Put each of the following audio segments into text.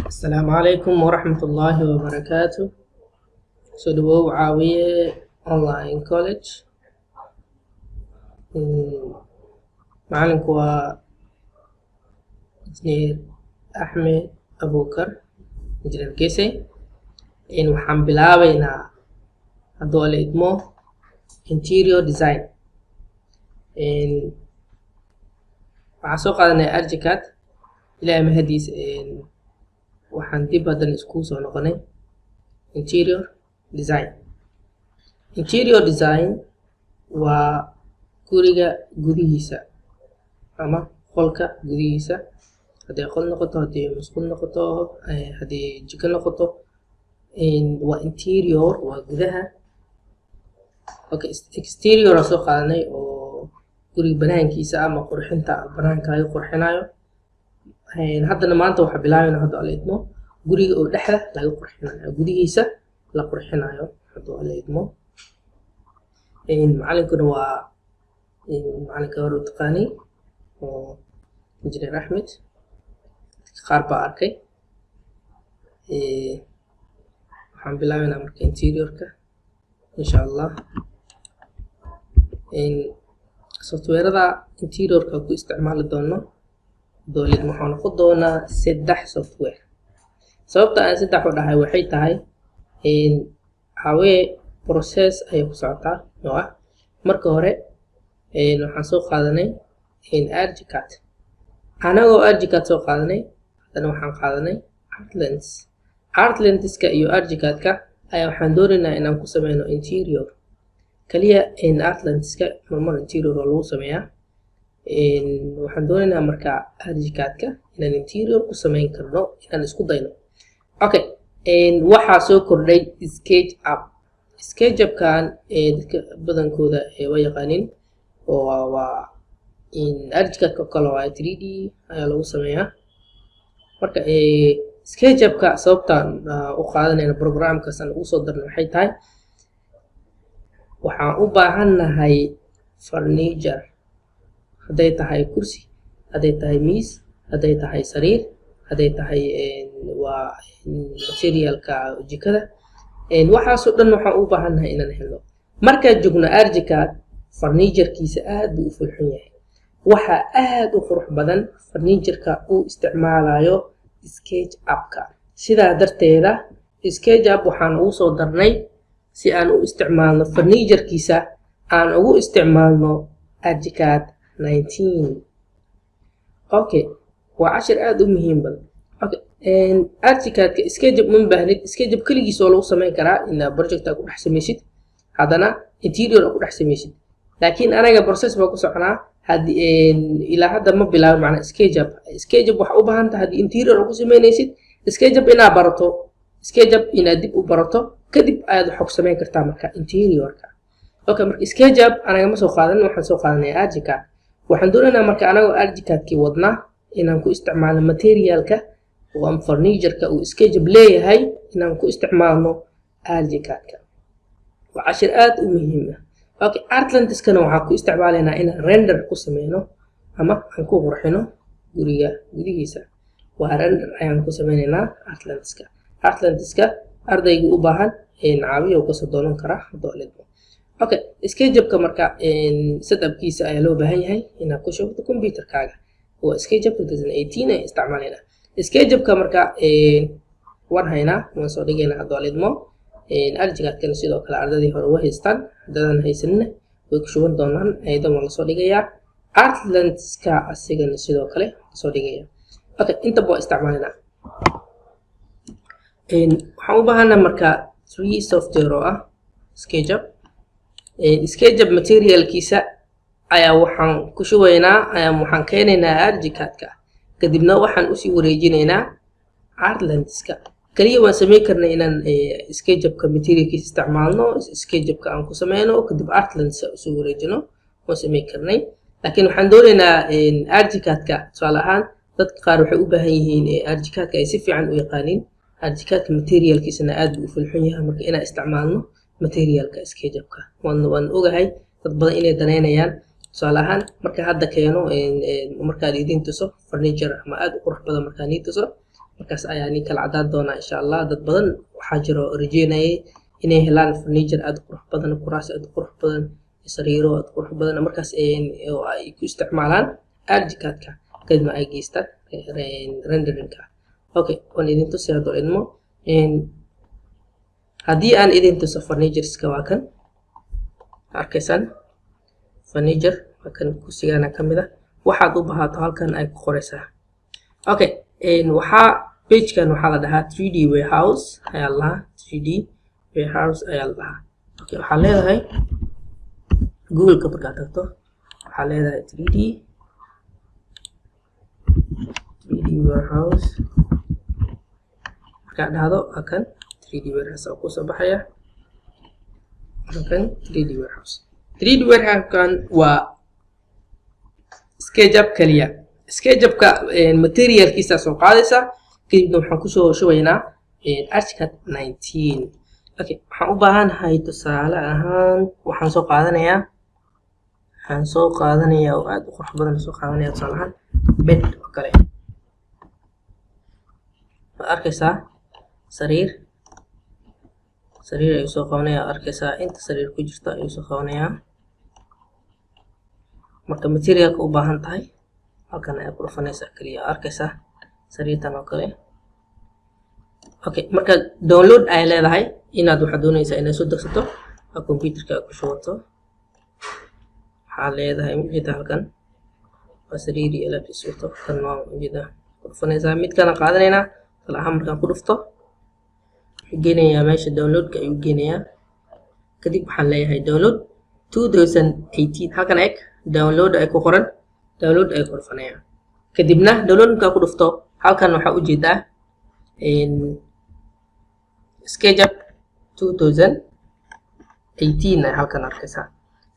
السلام عليكم ورحمة الله وبركاته. soo dhawow caawiye online college. macalinku waa injineer Axmed Abuukar injineer Gese. waxaan bilaabeynaa hadduu la idmo interior design. waxaan soo qaadanay arjicad ilaa mahadiis. waxaan dib hadan isku soo noqonay interior design. Interior design waa guriga gudihiisa ama qolka gudihiisa, haddii qol noqoto, haddii musqul noqoto, haddii jiko noqoto, waa interior, waa gudaha. Okay, exterior aan soo qaadanay oo guriga banaankiisa ama qurxinta banaanka laga qurxinayo. haddana maanta waxaa bilaabayna hadduu la idmo guriga oo dhexda laga qurxinayo, gudihiisa la qurxinayo hadduu la idmo. macalinkuna waa macalinka hore u taqaanay oo injineer Axmed. qaar baa arkay. waxaan bilaabaynaa marka interiorka insha Allah. softwareda interiorka ku isticmaali doono dowlad waxaan noqon doonaa 3 software. sababta aan 3 u dhahay waxay tahay hawee process ay ku socotaa oo ah marka hore waxaan soo qaadanay arjicad. anagoo arjicad soo qaadanay, haddana waxaan qaadanay Artlands. Artlandska iyo arjicadka ayaa waxaan doonaynaa inaan ku sameyno interior kaliya. Artlandska marmar interior oo lagu sameeyaa. waxaan doonaynaa marka arjicadka inaan interior ku sameyn karno, inaan isku dayno. Okay, waxaa soo kordhay SketchUp. SketchUp-kan dadka badankooda way yaqaanin oo waa arjicadka kale waa 3D ayaa lagu sameeyaa. marka SketchUp-ka sababtaan u qaadanayna programkaas aan ugu soo darno waxay tahay waxaan u baahannahay furniture. hadday tahay kursi, hadday tahay miis, hadday tahay sariir, hadday tahay waa materialka jikada. waxaasoo dhan waxaan u baahannahay inaan helno. markaan joogno arjicad, furniture-kiisa aad buu u fulxun yahay. waxaa aad u qurux badan furniture-ka uu isticmaalayo SketchUp-ka. sidaa darteeda SketchUp waxaan ugu soo darnay si aan u isticmaalno furniture-kiisa, aan ugu isticmaalno arjicad 19. okay, waa cashir aad u muhiim badan. okay, arjicadka SketchUp ma baahnid. SketchUp kaligiis oo lagu sameyn karaa in project ku dhex sameysid, haddana interior ku dhex sameysid. laakiin anaga process baa ku soconaa. haddii ilaa hadda ma bilaabin macna SketchUp. SketchUp waxa u baahan tahay haddii interior ku sameynaysid SketchUp inaad barato, SketchUp inaad dib u barato, kadib ayaad wax ku sameyn kartaa marka interiorka. okay, marka SketchUp anaga ma soo qaadan, waxaan soo qaadanay arjicad. waxaan doonaynaa marka anagoo arjicadkii wadnaa inaan ku isticmaalno materialka oo furniture-ka uu SketchUp leeyahay, inaan ku isticmaalno arjicadka. waa cashir aad u muhiim ah. okay, Artlandskana waxaan ku isticmaalaynaa inaan render ku sameyno ama aan ku qurxino guriga gudihiisa. waa render ayaan ku sameynaynaa Artlandska. Artlandska ardayga u baahan caawiyo ka soo doonan kara dowlad. okay, SketchUp-ka marka setup-kiisa ayaa loo baahan yahay inaad ku shubto computer-kaaga. waa SketchUp 2018 ay isticmaalayna. SketchUp-ka marka waan haynaa, waan soo dhigaynaa dowladmo. arjicadkana sidoo kale ardadii hore way haystaan, haddaan haysanina way ku shuban doonaan. aydan waa lasoo dhigayaa. Artlandska asigana sidoo kale lasoo dhigaya. okay, inta baa isticmaalayna. waxaan u baahanaa marka 3 software oo ah SketchUp. SketchUp materialkiisa ayaa waxaan ku shubaynaa, waxaan keenaynaa arjicadka, kadibna waxaan usii wareejinaynaa Artlandska. kaliya waan sameyn karnaa inaan SketchUp-ka materialkiisa isticmaalno, SketchUp-ka aan ku sameyno, kadib Artlandska usoo wareejino. waan sameyn karnay, laakiin waxaan doonaynaa arjicadka. tusaale ahaan dadka qaar waxay u baahan yihiin arjicadka ay si fiican u yaqaaniin. arjicadka materialkiisana aad buu u fulxun yahay, marka inaan isticmaalno materialka SketchUp-ka. waan ogahay dad badan inay daneynayaan. tusaale ahaan marka hadda keeno markaad idin tuso furniture ama aad u qurux badan markaan idin tuso markaas ayaa ni kala cadaan doona insha Allah. Dad badan waxaa jiro rajeynayay inay helaan furniture aad qurux badan, kuraas aad qurux badan, sariiro aad qurux badan, markaas ay ku isticmaalaan archicad-ka kadibna ay geystaan rendering-ka. Okay, waan idin tusi hadoo idmo haddii aan idin tuso furnitureska waa kan arkaysaan. Furniture waa kan kursigana ka mid ah, waxaad u baahato halkan ay ku qoraysaa. Okay, waxaa page-kan waxaa la dhahaa 3D warehouse ayaa la dhahaa, 3D warehouse ayaa la dhahaa. Okay, waxaa leedahay Google-ka markaad tagto waxaa leedahay 3D warehouse markaad dhahdo waa kan 3D warehouse oo kusoo baxaya. Kan 3D warehouse, 3D warehouse-kan waa SketchUp kaliya. SketchUp-ka materialkiisa soo qaadaysa kadibna waxaan kusoo shubaynaa ArchiCAD 19. Okay, waxaan u baahanahay tusaale ahaan waxaan soo qaadanayaa oo aad u qurux badan soo qaadanaya tusaale ahaan bed oo kale. Waad arkaysaa sariir ayuu soo qabanaya, arkaysaa inta sariir ku jirta ayuu soo qabanaya. Marka materialka u baahan tahay halkan ayaa ku dhufanaysaa kaliya, arkaysaa sariirtan oo kale. Okay, marka download ay leedahay inaad waxaad doonaysaa inaad soo degsato oo computerka ku shubato. waxaa leedahay mujida halkan waa sariir iyo alaabtiis wato kan waa mujida ku dhufanaysaa. midkana qaadanaynaa tala ahaan markaan ku dhufto wuxuu geenayaa meesha downloadka ayuu geenayaa. kadib waxaan leeyahay download 2018 halkan eg download ay ku qoran, download ay ku dhufanayaan. kadibna download markaan ku dhufto halkan waxaa ujeedaa SketchUp 2018 ay halkan arkaysaa.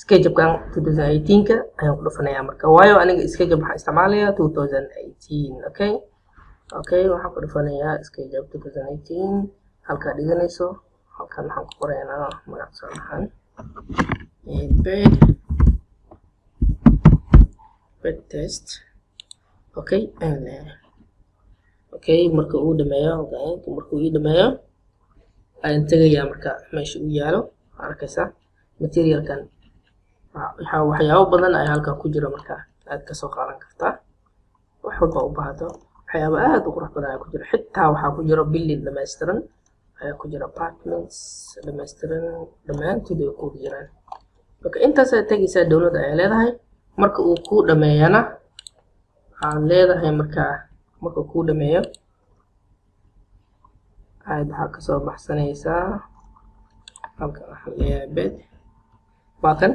SketchUp-kan 2018-ka ayaan ku dhufanayaa marka, waayo aniga SketchUp waxaan isticmaalayaa 2018. okay waxaan ku dhufanayaa SketchUp 2018 halkaa dhiganayso. halkan waxaan ku qoraynaa magac tusaalahaan bed test. okay marka uu dhameeyo ayaan tagayaa marka meesha uu yaalo. arkaysaa materialkan waxyaabo badan ayaa halkan ku jira, marka aad ka soo qaadan kartaa wax walba u baahato. waxyaabo aad u qurux badan ayaa ku jira, xitaa waxaa ku jira building dhammaystiran ayaa ku jira, apartments dhammaystiran dhammaantood ay ku jiraan. marka intaas aad tagaysaa download ayaa leedahay. marka uu ku dhameeyana waxaad leedahay marka kuu dhameeyo aad waxaa kasoo baxsanaysaa halkan. waxaan leeyahay bed waa kan,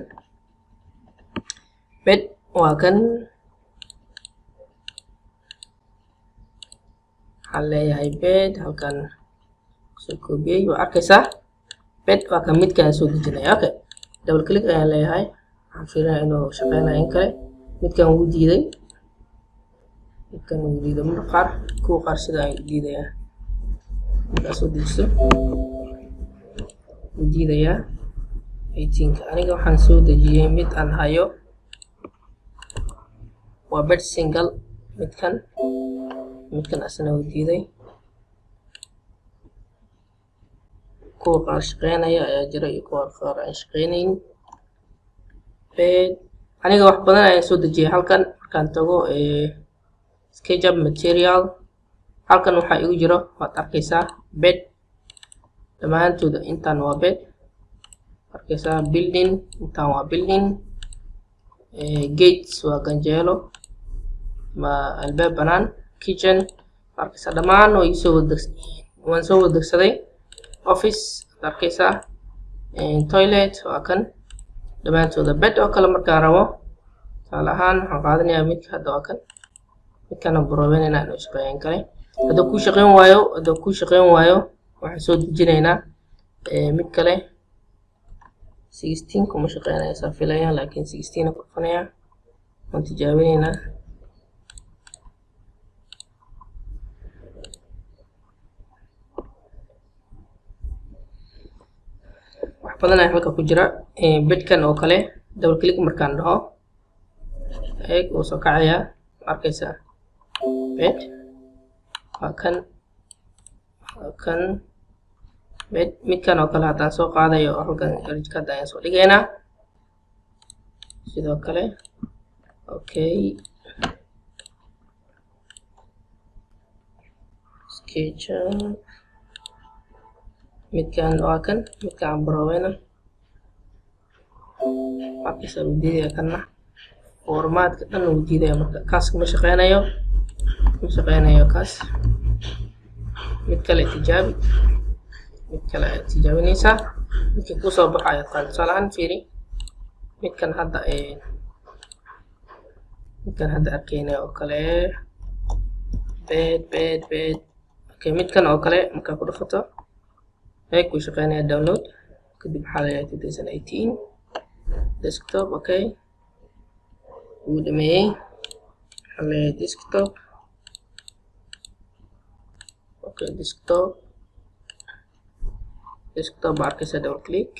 waxaan leeyahay bed halkan soo koobiyey. waa arkaysaa bed waa kan midkaan soo dejinaya. okay double click ayaan leeyahay, waxaan fiirinaya inuu shaqeynayo in kale. midkaan wuu diiday, marka qaar kuwa qaar sida ay diidayaa. markaa soo dejiso wuu diidayaa 18-ka. aniga waxaan soo dejiyey mid aan hayo waa bed single. midkan asna wuu diiday. kuwa qaar shaqeynaya ayaa jira iyo kuwa qaar aan shaqeynayn. bed aniga wax badan ayaan soo dejiyay halkan. markaan tago SketchUp material halkan waxaa igu jiro waad arkaysaa bed dhammaantooda. intaan waa bed arkaysaa, building intaan waa building, gates waa ganjeelo ma albaab banaan, kitchen arkaysaa dhammaan waan soo wada degsaday. office arkaysaa, toilet waa kan dhammaantooda. bed oo kale markaan rabo tusaale ahaan waxaan qaadanayaa midka hadda waa kan, midkana boroobeynayna inuu shaqeeyan kale. hadduu kuu shaqeyn waayo waxaan soo dejinaynaa mid kale. 16 kuma shaqeynaya saa filaya, laakiin 16 ku dhufanaya waan tijaabinaynaa. wax badan ayaa halka ku jira. bedkan oo kale double click markaan dhaho eeg uu soo kacayaa. arkaysaa bed kan midkan oo kale haddaan soo qaadayo halkan arjikada ayaan soo dhigaynaa sidoo kale okay SketchUp midkan waa kan midkaan baroweyna habkiisa uu diidaya kana formatka dhan uu diidaya marka kaas ma shaqeynayo kaas mid kale tijaabi mid kale tijaabinaysaa midkii ku soo baxayo tusaalahaan fiiri midkan hadda arkeyna oo kale bed okay midkan oo kale marka ku dhufato ay ku shaqeynaya download kadib waxa la yiraahdaa 2018 desktop okay uu dhameeyay waxa la yiraahdaa desktop okay desktop arkaysa double click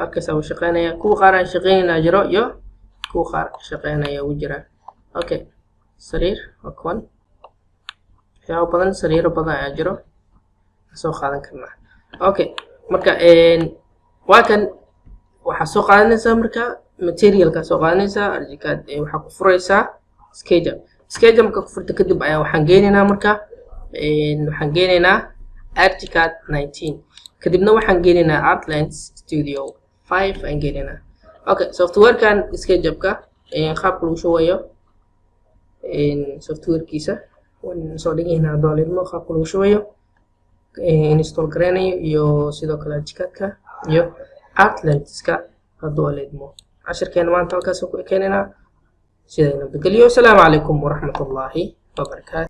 arkaysa uu shaqeynaya kuwa qaar aan shaqeynayna jiro iyo kuwa qaar shaqeynaya uu jira okay sariir akwan waxyaabo badan sariiro badan ayaa jiro soo qaadan karnaa okay marka waa kan waxaa soo qaadanaysaa marka materialka soo qaadanaysaa arjikad waxaa ku furaysaa SketchUp marka ku furta kadib ayaa waxaan geynaynaa arjikad 19 kadibna waxaan geynaynaa Artlines Studio 5 aan geynaynaa okay softwarekan SketchUp-ka qaabka lagu shubayo softwarekiisa waan soo dhigaynaa doolidmo qaabka lagu shubayo install gareynayo iyo sidoo kale arjikadka iyo Artlineska doolidmo cashirkeena maanta halkaas ku keenaynaa sidayna bedeliyo. Assalaamu calaykum waraxmatullaahi wabarakaatuh.